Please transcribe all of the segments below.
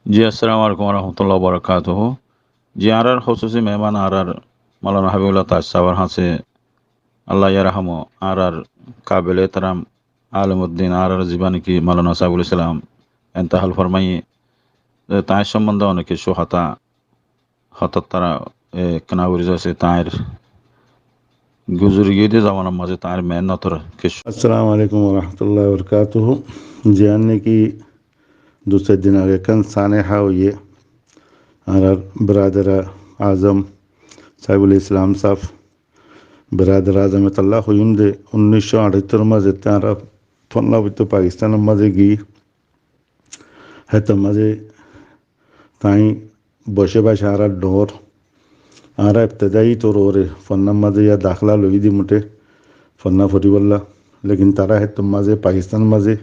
जी, अस्सलाम वालेकुम वरहमतुल्लाहि वबरकातुहू। जी, आरार खसूसी मेहमान आरार मौलाना हबीबुल्लाह ताज साहब यहाँ से अल्लाह यरहमो आरार काबिल एहतराम आलिमुद्दीन आरार जीबानी की मौलाना साहिबुल इस्लाम इंतहाल फरमाइए ताएर সম্বন্ধে অনেক কিছু হঠাৎ তারা কেনাগুরি যাচ্ছে তাएर গুজরি গিয়ে জামানার মাঝে তাएर মেহনতর কিছু अस्सलाम वालेकुम वरहमतुल्लाहि वबरकातुहू। जानने की दूसरे दिन आगे कन साने हाउये और बरदर आज़म साहिबुल इस्लाम साहब बरदर आज़म तल्ला हुयुंदे 1978 मजे तारा फन्ना बितो पाकिस्तान मजे गी है तो मजे ताई बशे बाशारा डोर आरा इब्तदाई तो रोरे फन्ना मजे या दाखला लोई दी मुटे फन्ना फरीवल्ला लेकिन तारा है तो मजे पाकिस्तान मजे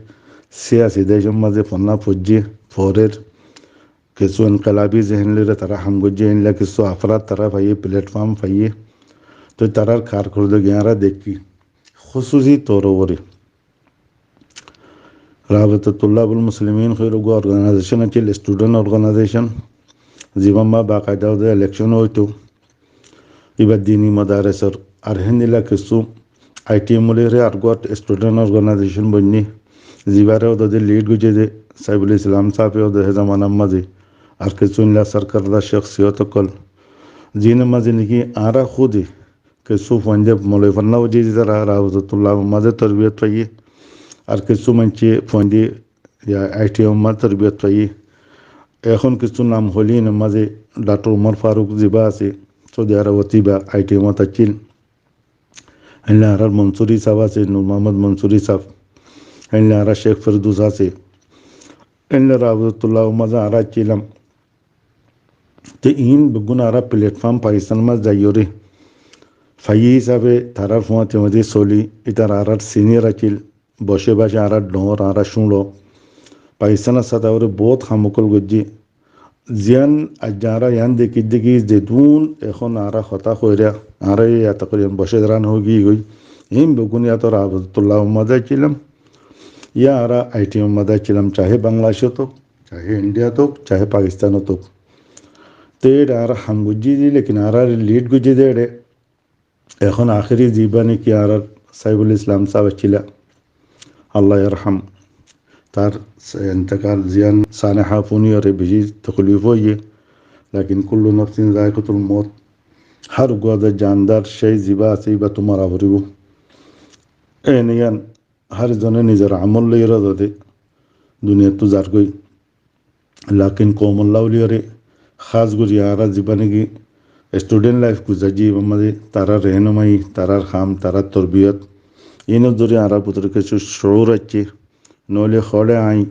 सियासी देशों मजे फन्ना फुज्जी फोरेर किसो इनकलाबी जहन ले तारा हम गुज्जे इन ला किसो अफराद तरफ है प्लेटफॉर्म है तो तारा कारकर्दगी आरा देखी खुसूसी तौर पर राबतुल्लाहुल मुस्लिमीन खैरुगो ऑर्गेनाइजेशन अच्छी स्टूडेंट ऑर्गेनाइजेशन जीवम्मा बाकायदा इलेक्शन हो तो इबा दीनी मदारस और अरहनिला किसो आईटी मुलेरे आर्गोट स्टूडेंट ऑर्गेनाइजेशन बननी जीवारे उधर लीड गुजे दे साहिबुल इस्लाम साहब उधर जमाना मजे और किसो इनला सरकर्दा शख्सियत कल जीन मजे निकी आरा खुद किसो फंदे मुले फन्ना वजी जरा राबतुल्लाह मजे तरबियत पाइए और किसो मंचे फंदे या आईटी उम्मा तरबियत पाइए এখন কিছু নাম হলি মাঝে ডক্টর উমর ফারুক জিবা আছে সৌদি আরবতি বা আইটি মতাচিল আর মনসুরি সাহেব আছে নূর মোহাম্মদ মনসুরি সাহেব আর শেখ ফেরদুস আছে রাবতুল্লাহ মজা আর চিলাম তো ইন বেগুন আর প্ল্যাটফর্ম পাকিস্তান মাঝ যাইরে ফাই হিসাবে তারার ফোঁতে মধ্যে চলি এটার আর সিনিয়র আছিল বসে বসে আর ডর আর শুনলো पाकिस्तान सतावर बहुत खामुकल गज्जी जियान अजारा यान देखी जेदून एखन आरा खता खोरिया आरा या तकरीबन बशेदरान होगी गई इन बेगुन या तो राबतुल्लाह मदा चिलम या आरा आईटी मदा चिलम चाहे बांग्लादेश तो चाहे इंडिया तो चाहे पाकिस्तान तो तेड आरा हम गुज्जी दी लेकिन आरा लीड गुज्जी देड़े एखन आखिरी जीबानी की आरा साहिबुल इस्लाम साहब चिला अल्लाह यरहम तार इंतकाल जियान सानहा पुनी और बिजी तकलीफ हो ये लेकिन कुल्लु नफ्सिन जायक़तुल मौत हर गोद जानदार शय जिबा सीबा तुम्हारा भरिबो एनियन हर जने निजर अमल ले रहा दे दुनिया तो जार गई लेकिन कोमल्लावली और खास गुरियारा जीवन की स्टूडेंट लाइफ गुजरी मजे तारा रहनुमाई तारा खाम तारा तरबियत इन दुनिया आरा पुत्र के शोर अच्छे नोले खोले आई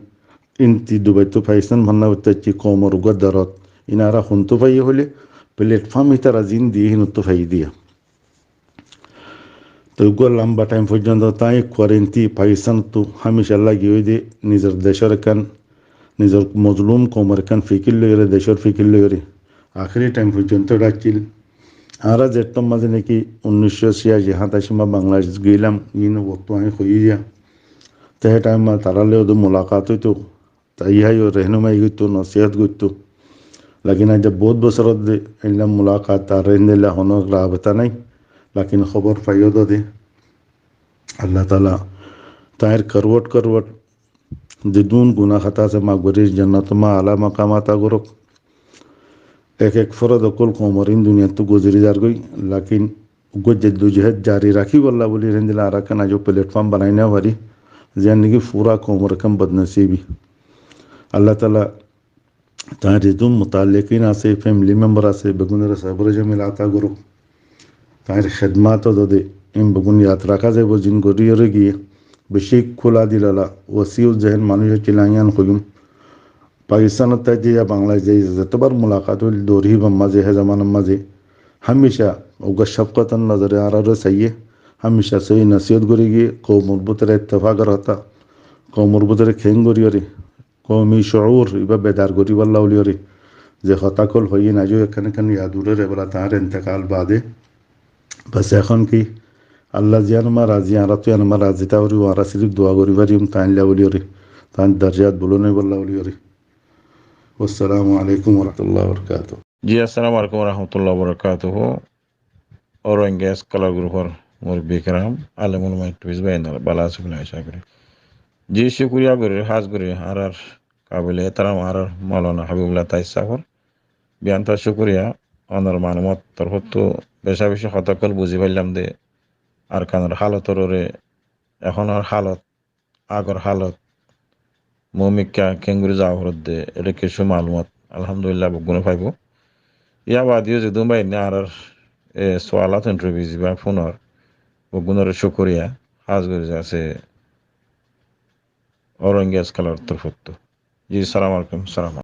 इंती दुबई तो पाकिस्तान भन्ना उत्तची कोमर गदरत इनारा हुंतु फाई होले प्लेटफॉर्म ही तरह जिन दी ही नुत्तु फाई दिया तो गो लंबा टाइम पर्यंत ताई क्वारंटी पाकिस्तान तो हमेशा लगी हुई दे निजर देशर कन निजर मजलूम कोमर कन फिकिल लेरे देशर फिकिल लेरे आखिरी टाइम पर्यंत डाचिल आरा जेट मजे ने की 1986 यहाँ तक बांग्लादेश गईलाम इन वक्त आई खोई दिया तह टाइम में तारा ले मुलाकात हुई तो तैयारी और रहनुमाई गई तो नसीहत गई तो लेकिन जब बहुत बसर दे इला मुलाकात रहने होना राबता नहीं लेकिन खबर पाइयो दो दे अल्लाह ताला तायर करवट दिदून गुना खता से मागबरी जन्नत में आला मकामाता गुरु एक फरद अकुल कोमरिन दुनिया तो गुजरी जार गई लेकिन उगो जद्दोजहद जारी रखी वल्ला बोली रहने आरा का जो प्लेटफॉर्म बनाई वारी यानी कि पूरा कोमर कम बदनसीबी अल्लाह ताला तारे तुम मुताल्लिकीन आसे फैमिली मेंबर आसे बगुनर सबर जमिलाता गुरु तारे खिदमत दो दे इन बगुन यात्रा का जे वो जिन गोरी रगी बेशिक खुला दिलाला वसीउ जहन मानुष चिलायान खुगम पाकिस्तान तजे या बांग्लादेश जतबर मुलाकात दोरी मजे है जमाना मजे हमेशा उगा शफकतन नजर आ रहा सही हमेशा सही नसीहत गुरीगी को मुरबुतर इत्तफाक रहता को मुरबुतर खेंग गुरी अरे कौमी शऊर इबा बेदार गुरी वल्ला उली अरे जे खता कल होई ना जो कन कन यादुरे रे बला तार इंतकाल बादे बस এখন কি আল্লাহ জিয়ান মা রাজি আর তো ইয়ান মা রাজি তাওরি ওয়ারা সিরিক দোয়া গুরি বারি তান লাউলি অরে তান দরজাত বলনে বল্লা উলি অরে والسلام عليكم ورحمة الله وبركاته. জি আসসালামু আলাইকুম রহমতুল্লাহ বরকাতুহ অরঙ্গেস কালার গ্রুপর মুরব্বী কেরাম আলেমুল মাইটুইজ বাইনাল বালা আসবিল্লাহ আশা করি জি শুকরিয়া করে হাজ করে আর কাবিলে তারাম আর মাওলানা হাবিবুল্লাহ তাইস সাফর বিয়ান্তা শুকরিয়া অনর মানমত তরফতো বেশা বেশি হতকল বুঝি পাইলাম দে আর কানের হালতরে এখন আর হালত আগর হালত মমিকা কেঙ্গুরি যাওয়ার দে এটা কিছু মালুমত আলহামদুলিল্লাহ বগুনে পাইব ইয়া বাদিও যে দুবাই না আর সোয়ালাত ইন্টারভিউ বা ফোনর বগুনের শুকরিয়া হাজ করে আছে অরঙ্গেস কালার তরফতো জি সালাম আলাইকুম সালাম